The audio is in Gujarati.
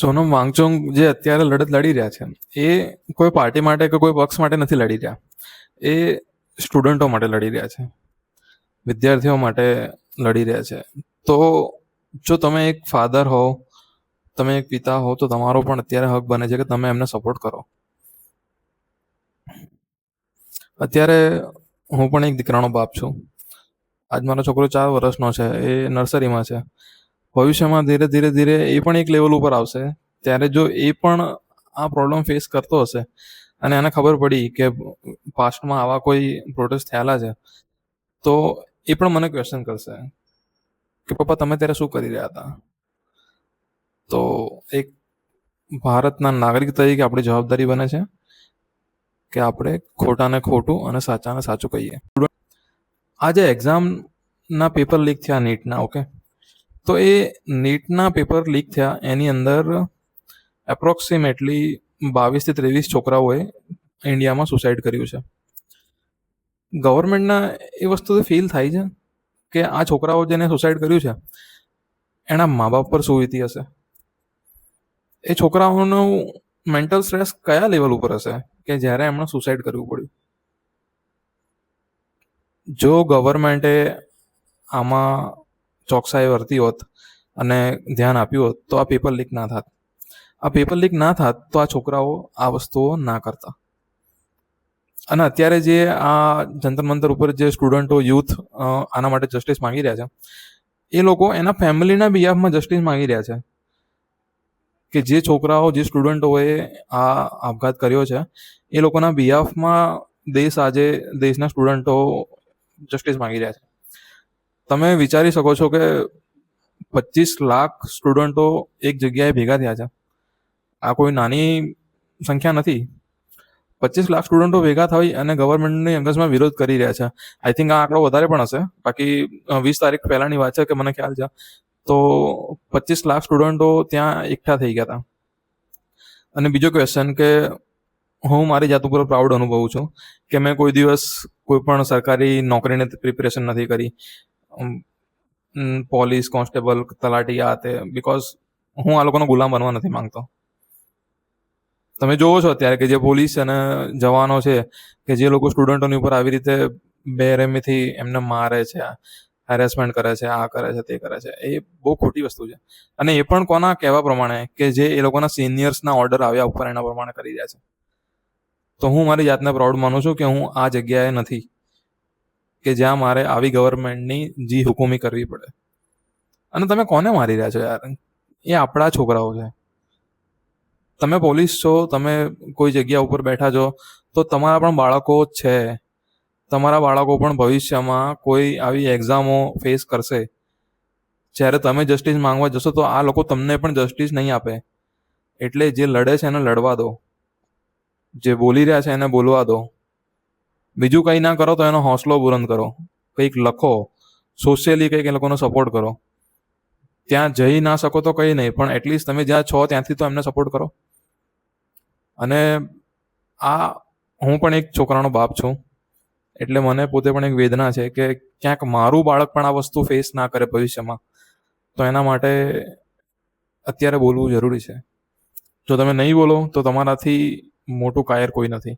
સોનમ વાંગચુક જે અત્યારે લડત લડી રહ્યા છે એ કોઈ પાર્ટી માટે કે કોઈ પક્ષ માટે નથી લડી રહ્યા. એ સ્ટુડન્ટો માટે લડી રહ્યા છે, વિદ્યાર્થીઓ માટે લડી રહ્યા છે. તો જો તમે એક ફાધર હો, તમે એક પિતા હો, તો તમારો પણ અત્યારે હક બને છે કે તમે એમને સપોર્ટ કરો. અત્યારે હું પણ એક દીકરાનો બાપ છું. આજ મારો છોકરો 4 વર્ષનો છે, એ નર્સરીમાં છે. ભવિષ્યમાં ધીરે ધીરે ધીરે એ પણ એક લેવલ ઉપર આવશે. ત્યારે જો એ પણ આ પ્રોબ્લેમ ફેસ કરતો હશે અને એને ખબર પડી કે પાસ્ટમાં આવા કોઈ પ્રોટેસ્ટ થયેલા છે, તો એ પણ મને ક્વેશ્ચન કરશે કે પપ્પા તમે ત્યારે શું કરી રહ્યા હતા. તો એક ભારતના નાગરિક તરીકે આપણી જવાબદારી બને છે કે આપણે ખોટાને ખોટું અને સાચાને સાચું કહીએ. આ જે એક્ઝામના પેપર લીક થયા નીટના, ઓકે, તો એ નીટના પેપર લીક થયા એની અંદર એપ્રોક્સિમેટલી 22 થી 23 છોકરાઓએ ઇન્ડિયામાં સુસાઇડ કર્યું છે. ગવર્મેન્ટના એ વસ્તુથી ફીલ થાય છે કે આ છોકરાઓ જેને સુસાઇડ કર્યું છે એના મા બાપ પર શું વીતી હશે, એ છોકરાઓનું મેન્ટલ સ્ટ્રેસ કયા લેવલ ઉપર હશે કે જ્યારે એમણે સુસાઇડ કરવું પડ્યું. જો ગવર્મેન્ટે આમાં ચોકસાઈ વર્તી હોત અને ધ્યાન આપ્યું હોત તો આ પેપર લીક ના થાત. આ પેપર લીક ના થાત તો આ છોકરાઓ આ વસ્તુઓ ના કરતા. અને અત્યારે જે આ જંતર મંતર ઉપર જે સ્ટુડન્ટો, યુથ આના માટે જસ્ટિસ માંગી રહ્યા છે, એ લોકો એના ફેમિલીના બિહાફમાં જસ્ટિસ માંગી રહ્યા છે કે જે છોકરાઓ, જે સ્ટુડન્ટોએ આ આપઘાત કર્યો છે એ લોકોના બિહાફમાં દેશના સ્ટુડન્ટો જસ્ટિસ માંગી રહ્યા છે. તમે વિચારી શકો છો કે 25 લાખ સ્ટુડન્ટો એક જગ્યાએ ભેગા થયા છે. આ કોઈ નાની સંખ્યા નથી. 25 લાખ સ્ટુડન્ટો ભેગા થઈ અને ગવર્મેન્ટની અંગજમાં વિરોધ કરી રહ્યા છે. આઈ થિંક આ આંકડો વધારે પણ હશે, બાકી 20 તારીખ પહેલાની વાત છે કે મને ખ્યાલ છે. તો 25 લાખ સ્ટુડન્ટો ત્યાં એકઠા થઈ ગયા હતા. અને બીજો ક્વેશ્ચન કે હું મારી જાત ઉપર પ્રાઉડ અનુભવું છું કે મેં કોઈ દિવસ કોઈ પણ સરકારી નોકરીને પ્રિપેરેશન નથી કરી, પોલીસ, કોન્સ્ટેબલ, તલાટી, આ તે, બિકોઝ હું આ લોકોનો ગુલામ બનવા નથી માંગતો. તમે જોવો છો અત્યારે કે જે પોલીસ અને જવાનો છે કે જે લોકો સ્ટુડન્ટોની ઉપર આવી રીતે બેરહેમીથી એમને મારે છે, હેરેસમેન્ટ કરે છે, આ કરે છે, તે કરે છે, એ બહુ ખોટી વસ્તુ છે. અને એ પણ કોના કહેવા પ્રમાણે કે જે એ લોકોના સિનિયર્સના ઓર્ડર આવ્યા ઉપર એના પ્રમાણે કરી રહ્યા છે. તો હું મારી જાતને પ્રાઉડ માનું છું કે હું આ જગ્યાએ નથી કે જ્યાં મારે આવી ગવર્મેન્ટની જી હુકુમી કરવી પડે. અને તમે કોને મારી રહ્યા છો યાર? એ આપણા છોકરાઓ છે. તમે પોલીસ છો, તમે કોઈ જગ્યા ઉપર બેઠા છો, તો તમારા પણ બાળકો છે. તમારા બાળકો પણ ભવિષ્યમાં કોઈ આવી એક્ઝામો ફેસ કરશે. જ્યારે તમે જસ્ટિસ માંગવા જશો તો આ લોકો તમને પણ જસ્ટિસ નહીં આપે. એટલે જે લડે છે એને લડવા દો, જે બોલી રહ્યા છે એને બોલવા દો. બીજું કંઈ ના કરો તો એનો હોંસલો બુલંદ કરો, કંઈક લખો, સોશિયલી કંઈક એ લોકોનો સપોર્ટ કરો. ત્યાં જઈ ના શકો તો કંઈ નહીં, પણ એટલીસ્ટ તમે જ્યાં છો ત્યાંથી તો એમને સપોર્ટ કરો. અને આ હું પણ એક છોકરાનો બાપ છું, એટલે મને પોતે પણ એક વેદના છે કે ક્યાંક મારું બાળક પણ આ વસ્તુ ફેસ ના કરે ભવિષ્યમાં. તો એના માટે અત્યારે બોલવું જરૂરી છે. જો તમે નહીં બોલો તો તમારાથી મોટું કાયર કોઈ નથી.